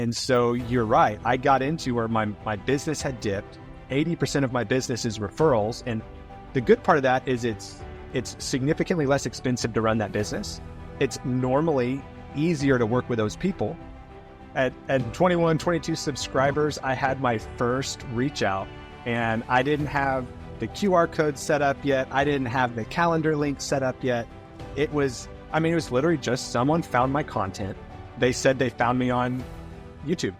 And so you're right. I got into where my business had dipped. 80% of my business is referrals. And the good part of that is it's significantly less expensive to run that business. It's normally easier to work with those people. At 21, 22 subscribers, I had my first reach out, and I didn't have the QR code set up yet. I didn't have the calendar link set up yet. It was literally just someone found my content. They said they found me on YouTube.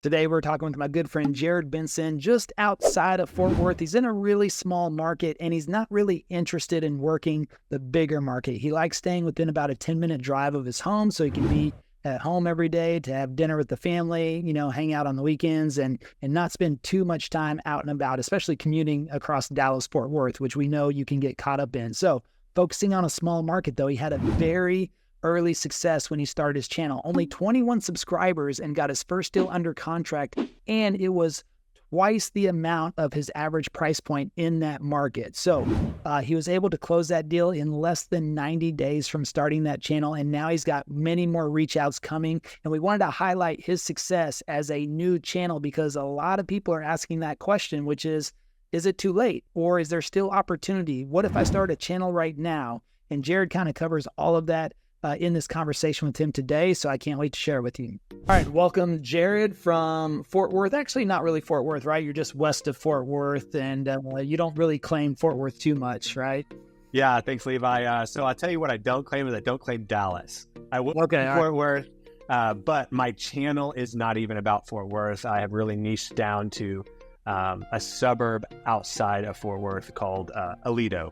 Today, we're talking with my good friend, Jared Benson, just outside of Fort Worth. He's in a really small market, and he's not really interested in working the bigger market. He likes staying within about a 10-minute drive of his home so he can be at home every day to have dinner with the family, hang out on the weekends and not spend too much time out and about, especially commuting across Dallas, Fort Worth, which we know you can get caught up in. So focusing on a small market, though, he had a very early success when he started his channel. Only 21 subscribers and got his first deal under contract, and it was twice the amount of his average price point in that market. So he was able to close that deal in less than 90 days from starting that channel, and now he's got many more reach outs coming. And we wanted to highlight his success as a new channel because a lot of people are asking that question, which is it too late? Or is there still opportunity? What if I start a channel right now? And Jared kind of covers all of that in this conversation with him today, so I can't wait to share it with you. All right, welcome, Jared, from Fort Worth. Actually, not really Fort Worth, right? You're just west of Fort Worth, and you don't really claim Fort Worth too much, right? Yeah, thanks, Levi. So I'll tell you what I don't claim is I don't claim Dallas. I will claim Fort Worth, but my channel is not even about Fort Worth. I have really niched down to a suburb outside of Fort Worth called Aledo.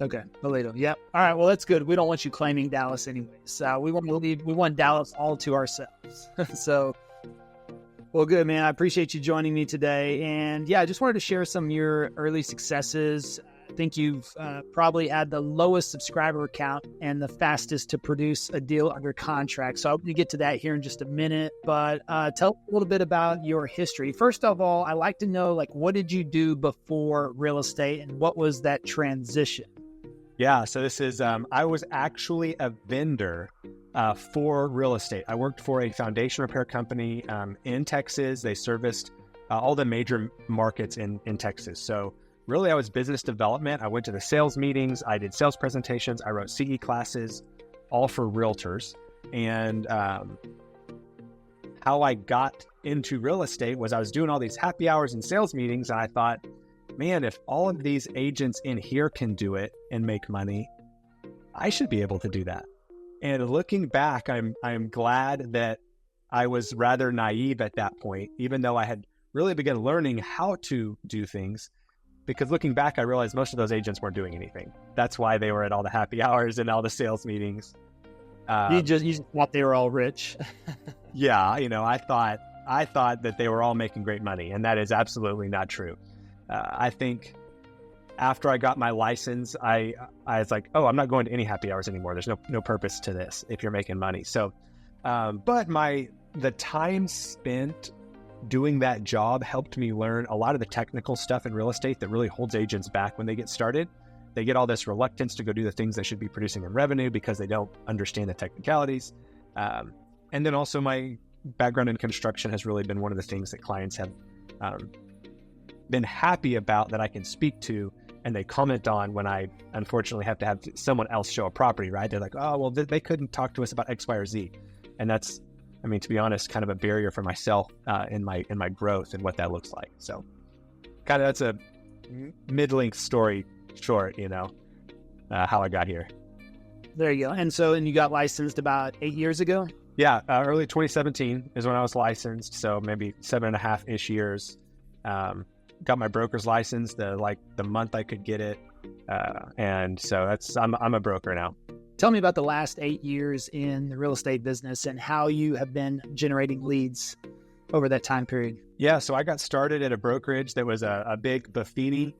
Okay, Aledo. Yep. All right. Well, that's good. We don't want you claiming Dallas anyways. We want Dallas all to ourselves. So, well, good, man. I appreciate you joining me today. And yeah, I just wanted to share some of your early successes. I think you've probably had the lowest subscriber count and the fastest to produce a deal under contract. So I'll get to that here in just a minute. But tell a little bit about your history. First of all, I like to know, what did you do before real estate and what was that transition? Yeah, so this is, I was actually a vendor for real estate. I worked for a foundation repair company in Texas. They serviced all the major markets in Texas. So really, I was business development. I went to the sales meetings. I did sales presentations. I wrote CE classes, all for realtors. And how I got into real estate was I was doing all these happy hours and sales meetings, and I thought, man, if all of these agents in here can do it and make money, I should be able to do that. And looking back, I'm glad that I was rather naive at that point, even though I had really begun learning how to do things. Because looking back, I realized most of those agents weren't doing anything. That's why they were at all the happy hours and all the sales meetings. You just thought they were all rich. Yeah, I thought that they were all making great money, and that is absolutely not true. I think after I got my license, I was like, oh, I'm not going to any happy hours anymore. There's no purpose to this if you're making money. So, but the time spent doing that job helped me learn a lot of the technical stuff in real estate that really holds agents back when they get started. They get all this reluctance to go do the things they should be producing in revenue because they don't understand the technicalities. And then also my background in construction has really been one of the things that clients have been happy about that I can speak to and they comment on when I unfortunately have to have someone else show a property, right? They're like, oh, well, they couldn't talk to us about X, Y, or Z. And that's, to be honest, kind of a barrier for myself in my growth and what that looks like. So kind of that's a mid-length story short, how I got here. There you go. And you got licensed about 8 years ago? Yeah, early 2017 is when I was licensed. So maybe 7.5-ish years. Got my broker's license the month I could get it. And so I'm a broker now. Tell me about the last 8 years in the real estate business and how you have been generating leads over that time period. Yeah, so I got started at a brokerage that was a big Buffini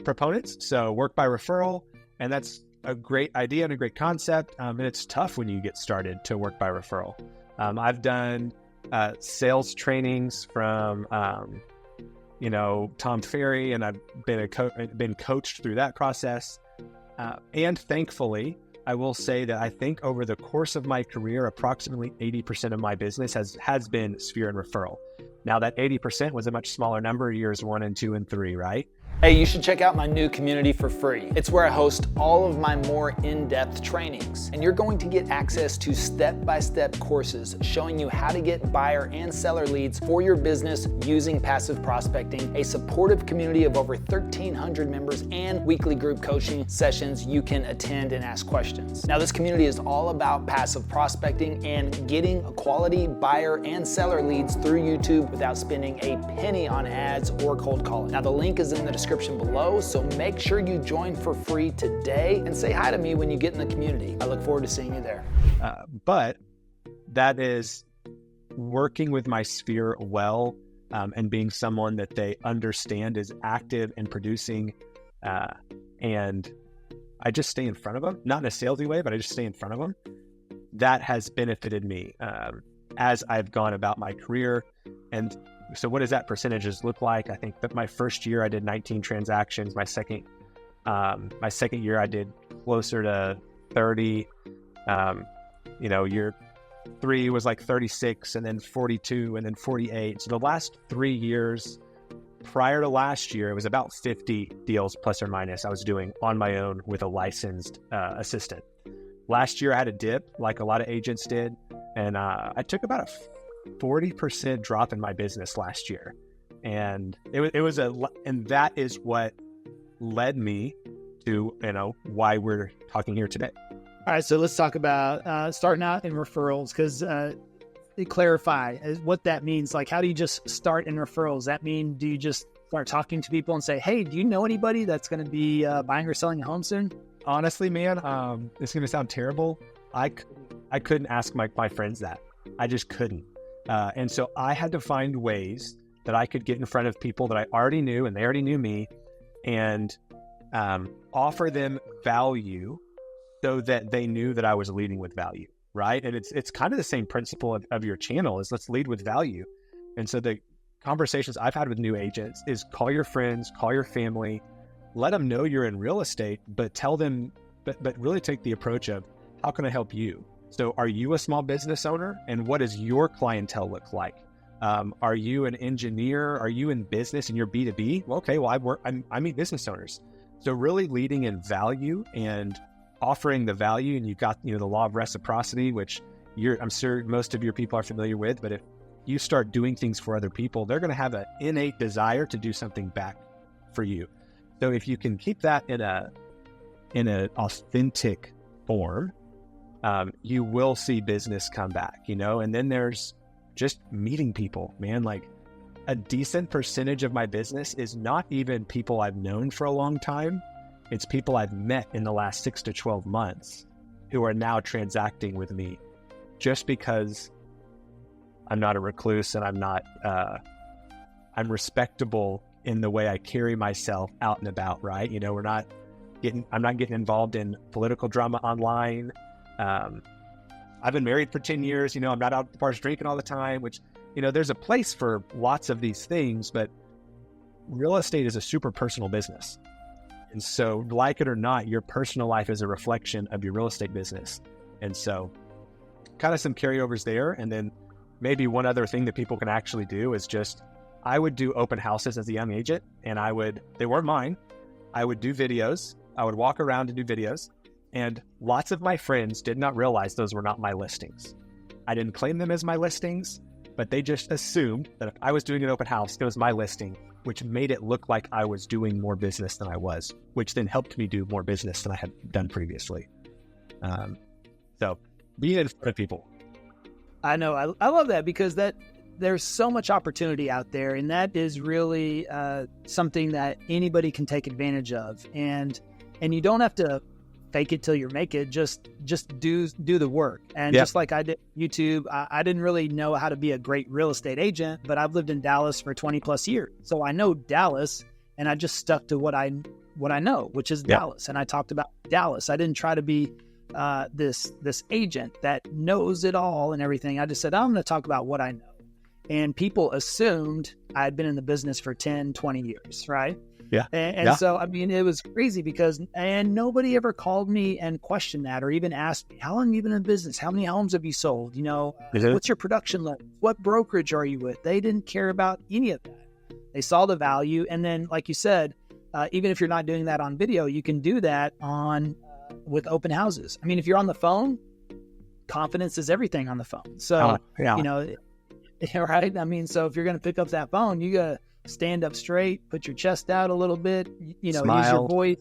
proponent. So work by referral, and that's a great idea and a great concept. And it's tough when you get started to work by referral. I've done sales trainings from Tom Ferry, and I've been coached through that process. And thankfully, I will say that I think over the course of my career, approximately 80% of my business has been sphere and referral. Now that 80% was a much smaller number years 1 and 2 and 3, right? Hey, you should check out my new community for free. It's where I host all of my more in-depth trainings, and you're going to get access to step-by-step courses showing you how to get buyer and seller leads for your business using passive prospecting, a supportive community of over 1,300 members, and weekly group coaching sessions you can attend and ask questions. Now, this community is all about passive prospecting and getting quality buyer and seller leads through YouTube without spending a penny on ads or cold calling. Now, the link is in the description below, so make sure you join for free today and say hi to me when you get in the community. I look forward to seeing you there. But that is working with my sphere well, and being someone that they understand is active and producing, and I just stay in front of them, not in a salesy way, but I just stay in front of them. That has benefited me as I've gone about my career. And so what does that percentages look like? I think that my first year I did 19 transactions. My second year I did closer to 30. Year 3 was like 36, and then 42, and then 48. So the last 3 years prior to last year, it was about 50 deals plus or minus I was doing on my own with a licensed assistant. Last year I had a dip like a lot of agents did, and I took about a 40% drop in my business last year, and and that is what led me to why we're talking here today. All right, so let's talk about starting out in referrals, because clarify what that means. Like, how do you just start in referrals? Does that mean, do you just start talking to people and say, hey, do you know anybody that's going to be buying or selling a home soon? Honestly, man, this is going to sound terrible. I couldn't ask my friends that. I just couldn't. And so I had to find ways that I could get in front of people that I already knew and they already knew me, and offer them value so that they knew that I was leading with value, right? And it's kind of the same principle of your channel is let's lead with value. And so the conversations I've had with new agents is call your friends, call your family, let them know you're in real estate, but tell them, but really take the approach of how can I help you? So are you a small business owner, and what does your clientele look like? Are you an engineer? Are you in business and you're B2B? Well, okay, well, I meet business owners. So really leading in value and offering the value, and you've got, the law of reciprocity, which I'm sure most of your people are familiar with, but if you start doing things for other people, they're going to have an innate desire to do something back for you. So if you can keep that in an authentic form, you will see business come back, and then there's just meeting people, man. Like a decent percentage of my business is not even people I've known for a long time. It's people I've met in the last 6 to 12 months who are now transacting with me just because I'm not a recluse and I'm respectable in the way I carry myself out and about, right? I'm not getting involved in political drama online. I've been married for 10 years, I'm not out at the bars drinking all the time, which, there's a place for lots of these things, but real estate is a super personal business. And so like it or not, your personal life is a reflection of your real estate business. And so kind of some carryovers there. And then maybe one other thing that people can actually do is I would do open houses as a young agent, and they weren't mine. I would do videos. I would walk around and do videos. And lots of my friends did not realize those were not my listings. I didn't claim them as my listings, but they just assumed that if I was doing an open house, it was my listing, which made it look like I was doing more business than I was, which then helped me do more business than I had done previously. So being in front of people. I know. I love that, because there's so much opportunity out there, and that is really something that anybody can take advantage of. And you don't have to fake it till you make it. Just do the work. And just like I did YouTube, I didn't really know how to be a great real estate agent, but I've lived in Dallas for 20 plus years. So I know Dallas, and I just stuck to what I know, which is Dallas. And I talked about Dallas. I didn't try to be this agent that knows it all and everything. I just said, I'm going to talk about what I know. And people assumed I'd been in the business for 10, 20 years, right? Yeah. And so, I mean, it was crazy because, and nobody ever called me and questioned that or even asked me, how long have you been in business? How many homes have you sold? What's your production level? What brokerage are you with? They didn't care about any of that. They saw the value. And then, like you said, even if you're not doing that on video, you can do that with open houses. I mean, if you're on the phone, confidence is everything on the phone. So, right? I mean, so if you're going to pick up that phone, you got to stand up straight, put your chest out a little bit, smile. Use your voice.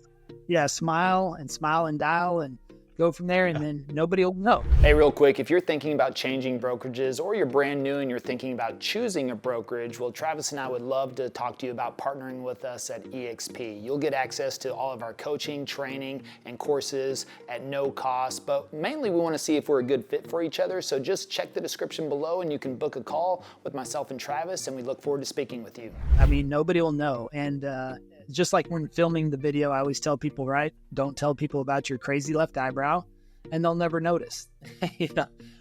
Yeah, smile and dial and go from there, and then nobody will know. Hey, real quick, if you're thinking about changing brokerages or you're brand new and you're thinking about choosing a brokerage, well, Travis and I would love to talk to you about partnering with us at eXp. You'll get access to all of our coaching, training, and courses at no cost, but mainly we want to see if we're a good fit for each other, so just check the description below and you can book a call with myself and Travis, and we look forward to speaking with you. I mean, nobody will know, and just like when filming the video, I always tell people, right? Don't tell people about your crazy left eyebrow, and they'll never notice.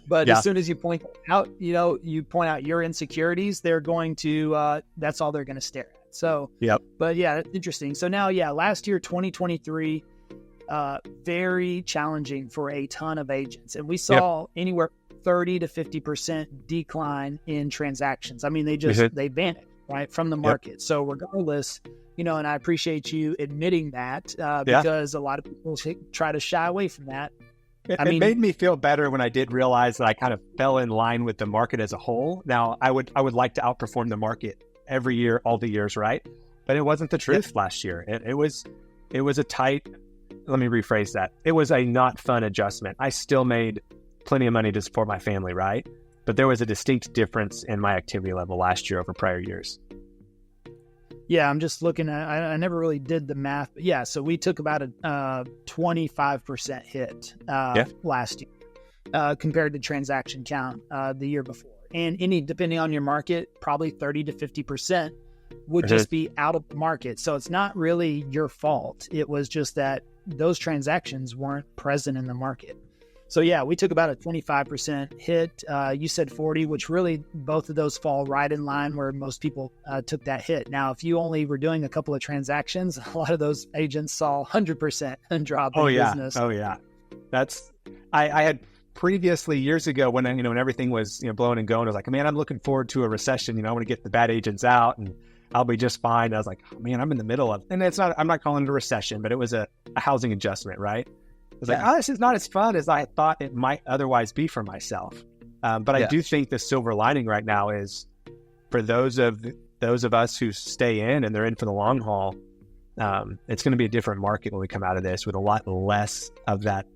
But as soon as you point out, your insecurities, they're going to, that's all they're going to stare at. So, but yeah, it's interesting. So now, last year, 2023, very challenging for a ton of agents. And we saw anywhere 30 to 50% decline in transactions. I mean, they vanished, right, from the market. So regardless, and I appreciate you admitting that because a lot of people try to shy away from that. It made me feel better when I did realize that I kind of fell in line with the market as a whole. Now, I would like to outperform the market every year, all the years, right? But it wasn't the truth last year. It was a tight, let me rephrase that. It was a not fun adjustment. I still made plenty of money to support my family, right? But there was a distinct difference in my activity level last year over prior years. Yeah, I'm just looking at, I never really did the math, but so we took about a 25% hit last year compared to transaction count the year before. And depending on your market, probably 30 to 50% would just be out of the market. So it's not really your fault. It was just that those transactions weren't present in the market. So we took about a 25% hit. You said 40, which really both of those fall right in line where most people took that hit. Now, if you only were doing a couple of transactions, a lot of those agents saw 100% drop in business. Oh yeah. I had previously years ago when everything was blowing and going, I was like, man, I'm looking forward to a recession. I want to get the bad agents out and I'll be just fine. I was like, oh, man, I'm in the middle of, and I'm not calling it a recession, but it was a housing adjustment, right? I was like, this is not as fun as I thought it might otherwise be for myself. But I do think the silver lining right now is for those of us who stay in and they're in for the long haul, it's going to be a different market when we come out of this with a lot less of that,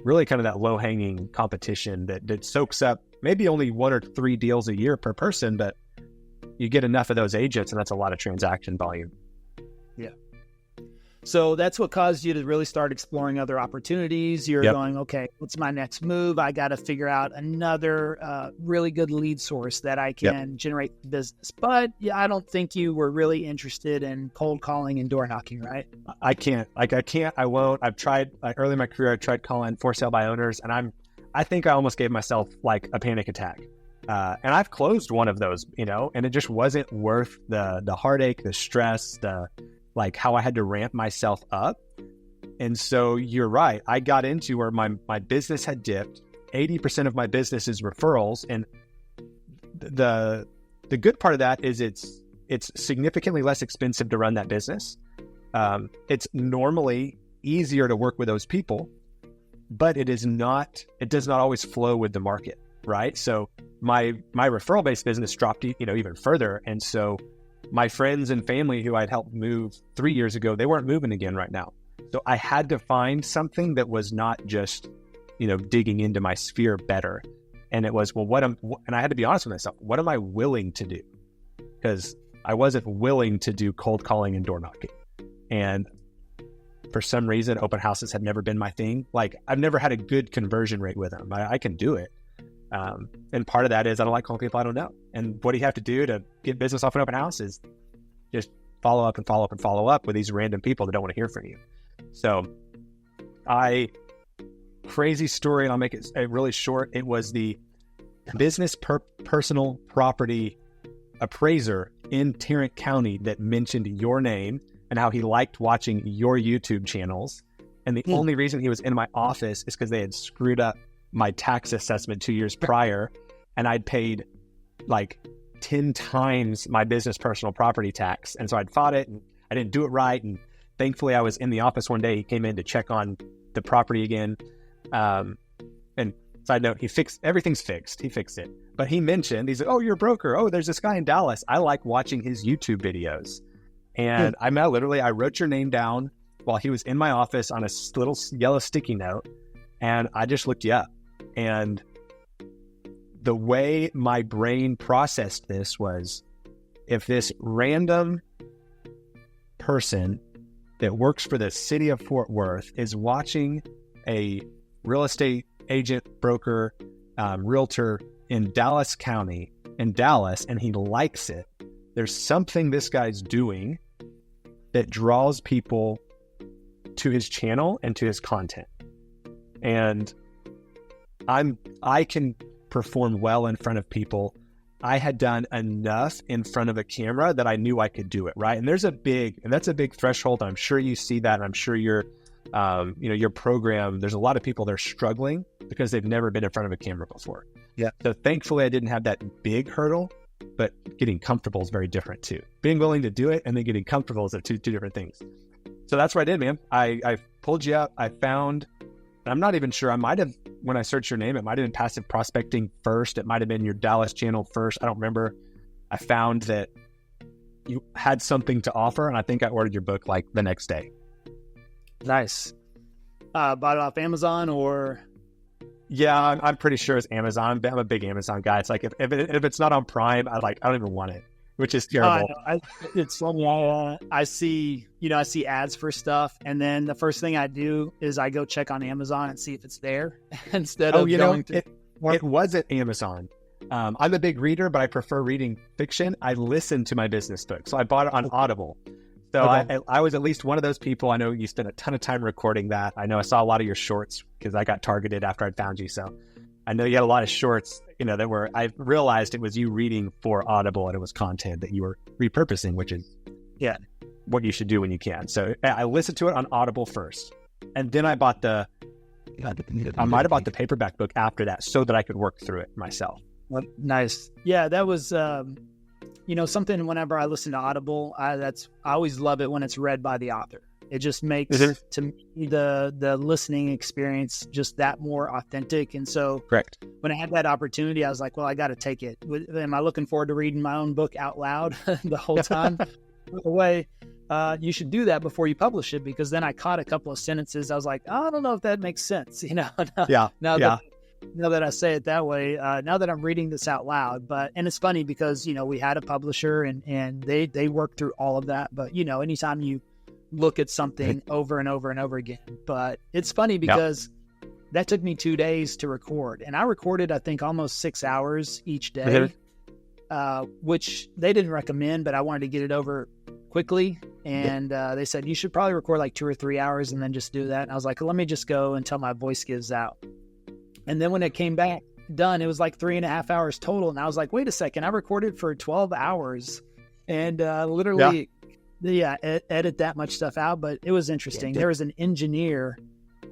really kind of that low-hanging competition that soaks up maybe only 1 or 3 deals a year per person, but you get enough of those agents and that's a lot of transaction volume. Yeah. So that's what caused you to really start exploring other opportunities. You're going, okay, what's my next move? I got to figure out another really good lead source that I can generate business. But I don't think you were really interested in cold calling and door knocking, right? I can't. I won't. I've tried, early in my career, I tried calling for sale by owners, and I think I almost gave myself like a panic attack. And I've closed one of those, and it just wasn't worth the heartache, the stress, like how I had to ramp myself up. And so you're right. I got into where my business had dipped. 80% of my business is referrals. And the good part of that is it's significantly less expensive to run that business. It's normally easier to work with those people, but it does not always flow with the market, right? So my referral based business dropped, even further. And so my friends and family who I'd helped move 3 years ago, they weren't moving again right now. So I had to find something that was not just, digging into my sphere better. And it was, and I had to be honest with myself, what am I willing to do? Because I wasn't willing to do cold calling and door knocking. And for some reason, open houses had never been my thing. Like I've never had a good conversion rate with them. I can do it. And part of that is I don't like calling people I don't know. And what do you have to do to get business off an open house is just follow up and follow up and follow up with these random people that don't want to hear from you. So crazy story, and I'll make it really short. It was the business personal property appraiser in Tarrant County that mentioned your name and how he liked watching your YouTube channels. And the only reason he was in my office is because they had screwed up my tax assessment 2 years prior, and I'd paid like 10 times my business personal property tax. And so I'd fought it, and I didn't do it right. And thankfully I was in the office one day. He came in to check on the property again. And side note, everything's fixed. He fixed it. But he mentioned, he's like, oh, you're a broker. Oh, there's this guy in Dallas. I like watching his YouTube videos. And I wrote your name down while he was in my office on a little yellow sticky note. And I just looked you up. And the way my brain processed this was, if this random person that works for the city of Fort Worth is watching a real estate agent, broker, realtor in Dallas County, in Dallas, and he likes it, there's something this guy's doing that draws people to his channel and to his content. And I can perform well in front of people. I had done enough in front of a camera that I knew I could do it, right? And that's a big threshold. I'm sure you see that. And I'm sure your program, there's a lot of people that are struggling because they've never been in front of a camera before. Yeah. So thankfully I didn't have that big hurdle, but getting comfortable is very different too. Being willing to do it and then getting comfortable is two different things. So that's what I did, man. I pulled you up. I found, I'm not even sure, when I searched your name, it might have been Passive Prospecting first. It might have been your Dallas channel first. I don't remember. I found that you had something to offer, and I think I ordered your book like the next day. Nice. Bought it off Amazon or? Yeah, I'm pretty sure it's Amazon. I'm a big Amazon guy. It's like if it's not on Prime, I don't even want it, which is terrible. It's funny. I see ads for stuff, and then the first thing I do is I go check on Amazon and see if it's there instead of going to. It wasn't Amazon. I'm a big reader, but I prefer reading fiction. I listen to my business book, so I bought it on Audible. So okay. I was at least one of those people. I know you spent a ton of time recording that. I know I saw a lot of your shorts because I got targeted after I'd found you. So I know you had a lot of shorts, I realized it was you reading for Audible, and it was content that you were repurposing, which is what you should do when you can. So I listened to it on Audible first, and then I might have bought the paperback book after that so that I could work through it myself. Well, nice. Yeah, that was, something whenever I listen to Audible, I always love it when it's read by the author. It just makes to me the listening experience just that more authentic. And so correct. When I had that opportunity, I was like, well, I got to take it. Am I looking forward to reading my own book out loud the whole time? The way you should do that before you publish it, because then I caught a couple of sentences. I was like, I don't know if that makes sense. Now that I say it that way, now that I'm reading this out loud, and it's funny because, we had a publisher and they worked through all of that. But, anytime you look at something over and over and over again, but it's funny because that took me 2 days to record, and I recorded, I think, almost 6 hours each day, which they didn't recommend, but I wanted to get it over quickly. And they said, you should probably record like 2 or 3 hours and then just do that. And I was like, let me just go until my voice gives out. And then when it came back done, it was like 3.5 hours total. And I was like, wait a second, I recorded for 12 hours and literally edit that much stuff out. But it was interesting. There was an engineer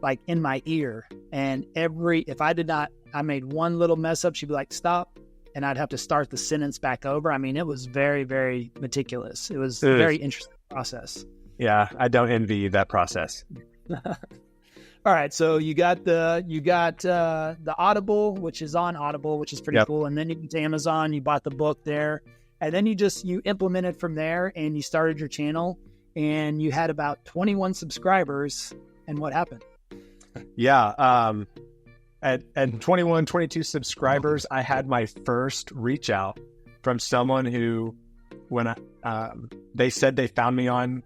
like in my ear, and if I made one little mess up, she'd be like, stop. And I'd have to start the sentence back over. I mean, it was very, very meticulous. It was a very interesting process. Yeah, I don't envy you that process. All right, so you got the Audible, which is on Audible, which is pretty cool, and then you went to Amazon, you bought the book there, and then you implemented from there, and you started your channel, and you had about 21 subscribers. And what happened? Yeah, at 21, 22 subscribers, I had my first reach out from someone who, when they said they found me on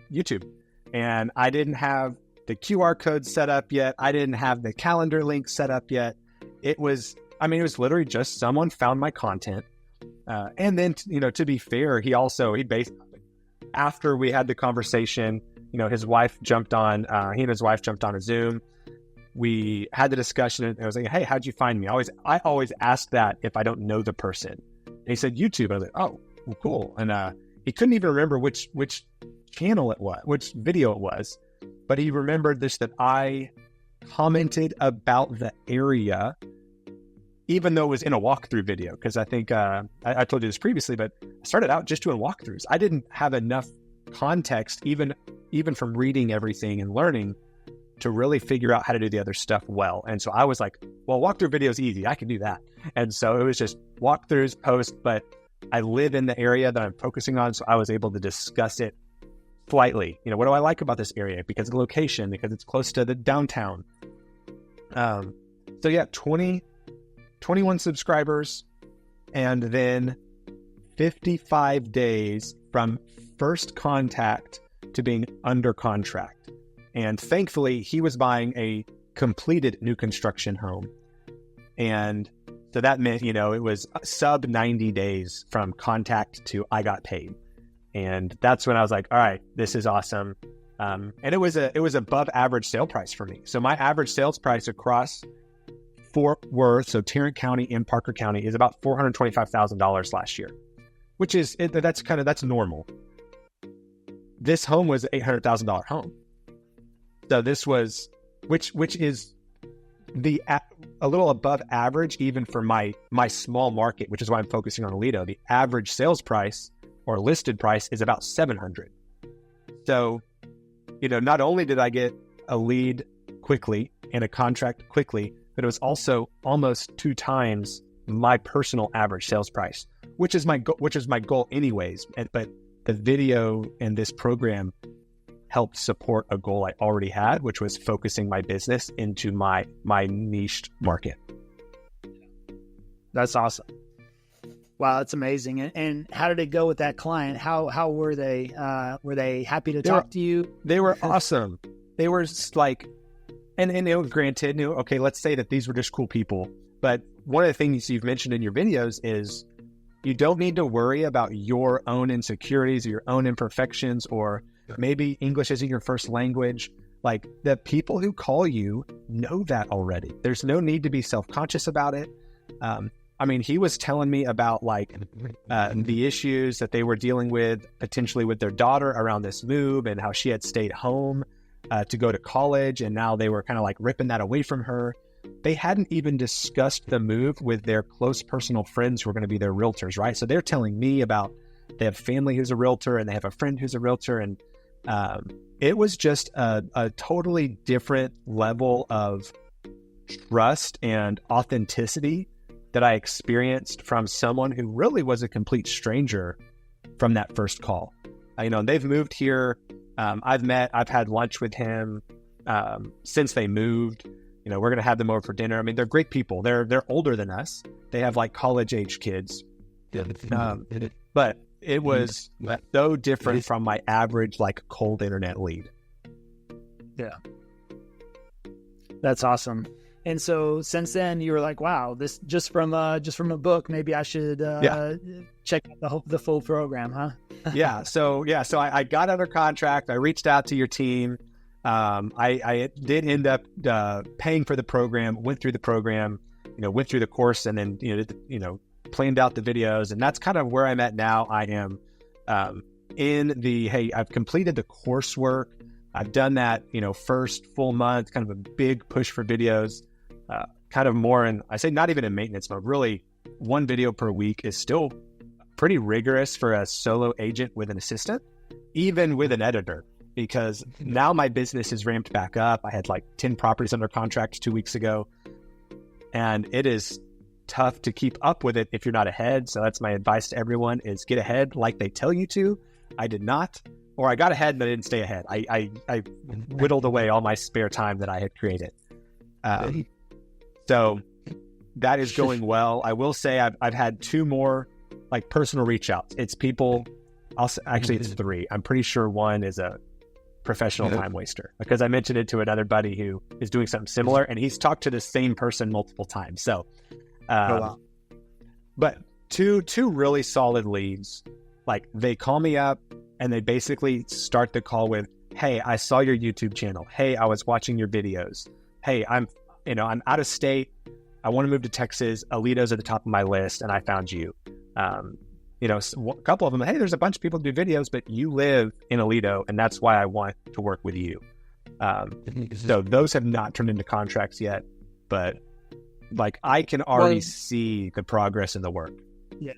YouTube, and I didn't have the QR code set up yet. I didn't have the calendar link set up yet. It was literally just someone found my content. And then, to be fair, after we had the conversation, his wife jumped on, he and his wife jumped on a Zoom. We had the discussion, and I was like, hey, how'd you find me? I always ask that if I don't know the person. And he said, YouTube. I was like, oh, well, cool. And he couldn't even remember which channel it was, which video it was, but he remembered this, that I commented about the area, even though it was in a walkthrough video. Because I think I told you this previously, but I started out just doing walkthroughs. I didn't have enough context, even from reading everything and learning, to really figure out how to do the other stuff well. And so I was like, well, walkthrough video is easy. I can do that. And so it was just walkthroughs, posts, but I live in the area that I'm focusing on. So I was able to discuss it slightly. You know, what do I like about this area? Because of the location, because it's close to the downtown. So yeah, 21 subscribers, and then 55 days from first contact to being under contract. And thankfully, he was buying a completed new construction home. And so that meant, you know, it was sub 90 days from contact to I got paid. And that's when I was like, all right, this is awesome. And it was above average sale price for me. So my average sales price across Fort Worth, so Tarrant County and Parker County, is about $425,000 last year, which is, that's normal. This home was an $800,000 home. So this was, which is a little above average, even for my small market, which is why I'm focusing on Aledo. The average sales price or listed price is about $700. So, you know, not only did I get a lead quickly and a contract quickly, but it was also almost 2 times my personal average sales price, which is my goal anyways. But the video and this program helped support a goal I already had, which was focusing my business into my niched market. That's awesome. Wow, that's amazing. And how did it go with that client? How were they? Were they happy to talk to you? They were awesome. They were just like, and you know, granted, you know, okay, let's say that these were just cool people. But one of the things you've mentioned in your videos is you don't need to worry about your own insecurities or your own imperfections, or maybe English isn't your first language. Like, the people who call you know that already. There's no need to be self-conscious about it. I mean, he was telling me about like the issues that they were dealing with potentially with their daughter around this move, and how she had stayed home to go to college, and now they were kind of like ripping that away from her. They hadn't even discussed the move with their close personal friends who were going to be their realtors, right? So they're telling me about, they have family who's a realtor and they have a friend who's a realtor. And it was just a totally different level of trust and authenticity that I experienced from someone who really was a complete stranger from that first call. You know, they've moved here. I've had lunch with him since they moved. You know, we're going to have them over for dinner. I mean, they're great people. They're older than us. They have like college age kids. But it was so different from my average, like, cold internet lead. Yeah. That's awesome. And so since then you were like, wow, this just from a book, maybe I should check out the full program, huh? So I got under contract. I reached out to your team. I did end up paying for the program, went through the program, you know, went through the course, and then, planned out the videos. And that's kind of where I'm at now. I am I've completed the coursework. I've done that, first full month, kind of a big push for videos, kind of more in, I say not even in maintenance mode, really 1 video per week is still pretty rigorous for a solo agent with an assistant, even with an editor, because now my business is ramped back up. I had like 10 properties under contract 2 weeks ago, and it is tough to keep up with it if you're not ahead. So that's my advice to everyone, is get ahead like they tell you to. I did not, or I got ahead, but I didn't stay ahead. I whittled away all my spare time that I had created. So that is going well. I will say I've had 2 more like personal reach outs. It's people, actually it's 3. I'm pretty sure 1 is a professional time waster, because I mentioned it to another buddy who is doing something similar, and he's talked to the same person multiple times. So, but two really solid leads. Like, they call me up and they basically start the call with, hey, I saw your YouTube channel. Hey, I was watching your videos. Hey, I'm out of state. I want to move to Texas. Aledo's at the top of my list, and I found you. a couple of them, hey, there's a bunch of people who do videos, but you live in Aledo, and that's why I want to work with you. So those have not turned into contracts yet, but like I can already see the progress in the work. Yeah.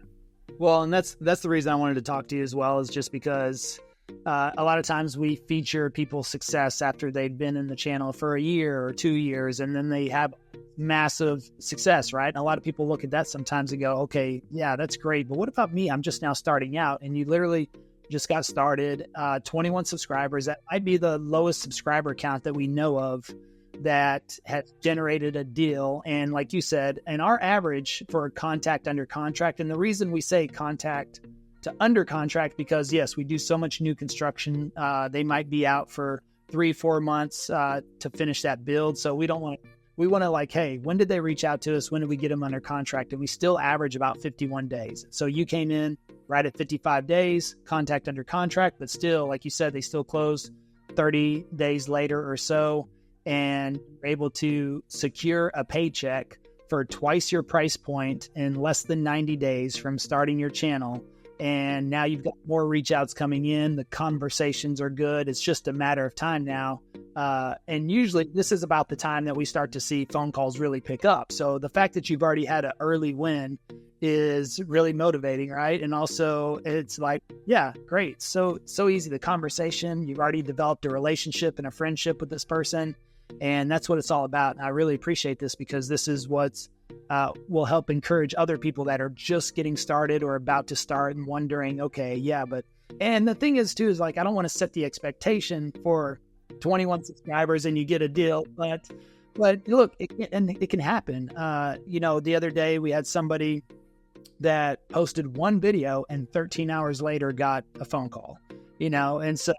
Well, and that's the reason I wanted to talk to you as well, is just because a lot of times we feature people's success after they've been in the channel for a year or 2 years, and then they have massive success, right? And a lot of people look at that sometimes and go, okay, yeah, that's great, but what about me? I'm just now starting out. And you literally just got started, 21 subscribers. That might be the lowest subscriber count that we know of that has generated a deal. And like you said, and our average for contact under contract, and the reason we say contact to under contract, because yes, we do so much new construction. They might be out for 3-4 months to finish that build. So we want to like, hey, when did they reach out to us? When did we get them under contract? And we still average about 51 days. So you came in right at 55 days, contact under contract, but still, like you said, they still closed 30 days later or so, and were able to secure a paycheck for twice your price point in less than 90 days from starting your channel. And now you've got more reach outs coming in. The conversations are good. It's just a matter of time now. And usually this is about the time that we start to see phone calls really pick up. So the fact that you've already had an early win is really motivating, right? And also it's like, yeah, great. So easy. The conversation, you've already developed a relationship and a friendship with this person. And that's what it's all about. And I really appreciate this, because this is what's will help encourage other people that are just getting started or about to start and wondering, okay, yeah, but, and the thing is too, is like, I don't want to set the expectation for 21 subscribers and you get a deal, but look, it can happen. The other day we had somebody that posted one video and 13 hours later got a phone call, and so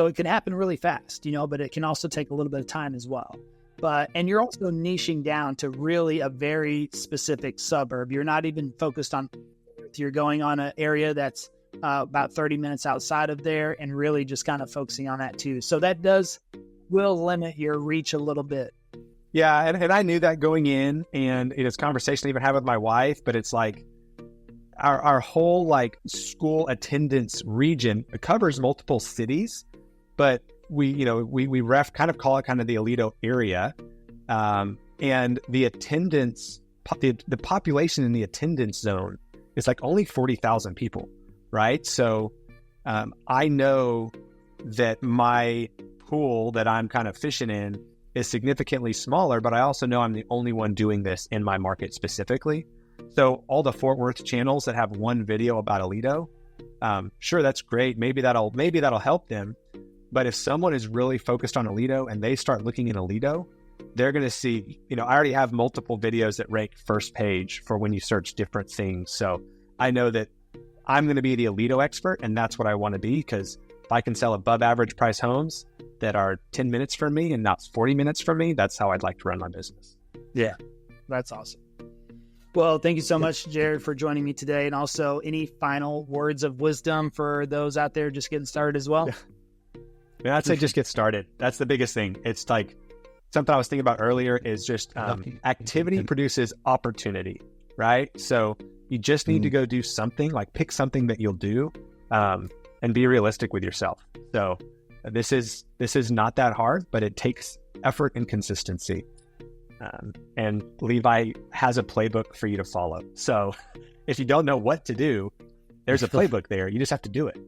it can happen really fast, but it can also take a little bit of time as well. And you're also niching down to really a very specific suburb. You're not even focused on, you're going on an area that's about 30 minutes outside of there, and really just kind of focusing on that too. So that will limit your reach a little bit. Yeah. And I knew that going in, and it's a conversation I even had with my wife, but it's like our whole like school attendance region covers multiple cities, but we kind of call it kind of the Aledo area. And the attendance, the population in the attendance zone is like only 40,000 people, right? So I know that my pool that I'm kind of fishing in is significantly smaller, but I also know I'm the only one doing this in my market specifically. So all the Fort Worth channels that have one video about Aledo, sure, that's great. Maybe that'll help them. But if someone is really focused on Aledo and they start looking in Aledo, they're going to see, I already have multiple videos that rank first page for when you search different things. So I know that I'm going to be the Aledo expert, and that's what I want to be, because if I can sell above average price homes that are 10 minutes from me and not 40 minutes from me, that's how I'd like to run my business. Yeah, that's awesome. Well, thank you so much, Jared, for joining me today. And also, any final words of wisdom for those out there just getting started as well? Yeah. I'd say just get started. That's the biggest thing. It's like something I was thinking about earlier is just activity produces opportunity, right? So you just need to go do something, like pick something that you'll do, and be realistic with yourself. So this is not that hard, but it takes effort and consistency. And Levi has a playbook for you to follow. So if you don't know what to do, there's a playbook there. You just have to do it.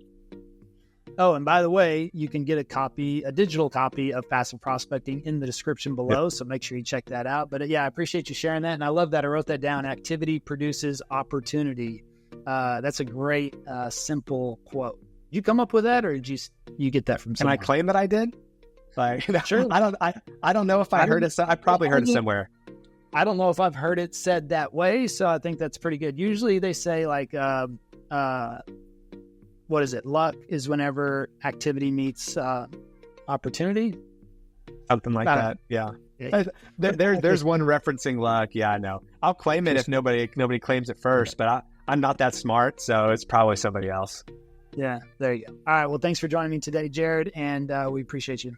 Oh, and by the way, you can get a digital copy of Passive Prospecting in the description below. Yep. So make sure you check that out. But yeah, I appreciate you sharing that. And I love that. I wrote that down. Activity produces opportunity. That's a great, simple quote. Did you come up with that, or did you get that from someone? Can I claim that I did? Like, sure. I don't know if I heard it. I probably heard it somewhere. I don't know if I've heard it said that way. So I think that's pretty good. Usually they say like, what is it? Luck is whenever activity meets opportunity. Something like that. Yeah. There's one referencing luck. Yeah, I know. I'll claim it if nobody claims it first, but I'm not that smart, so it's probably somebody else. Yeah, there you go. All right. Well, thanks for joining me today, Jared, and we appreciate you.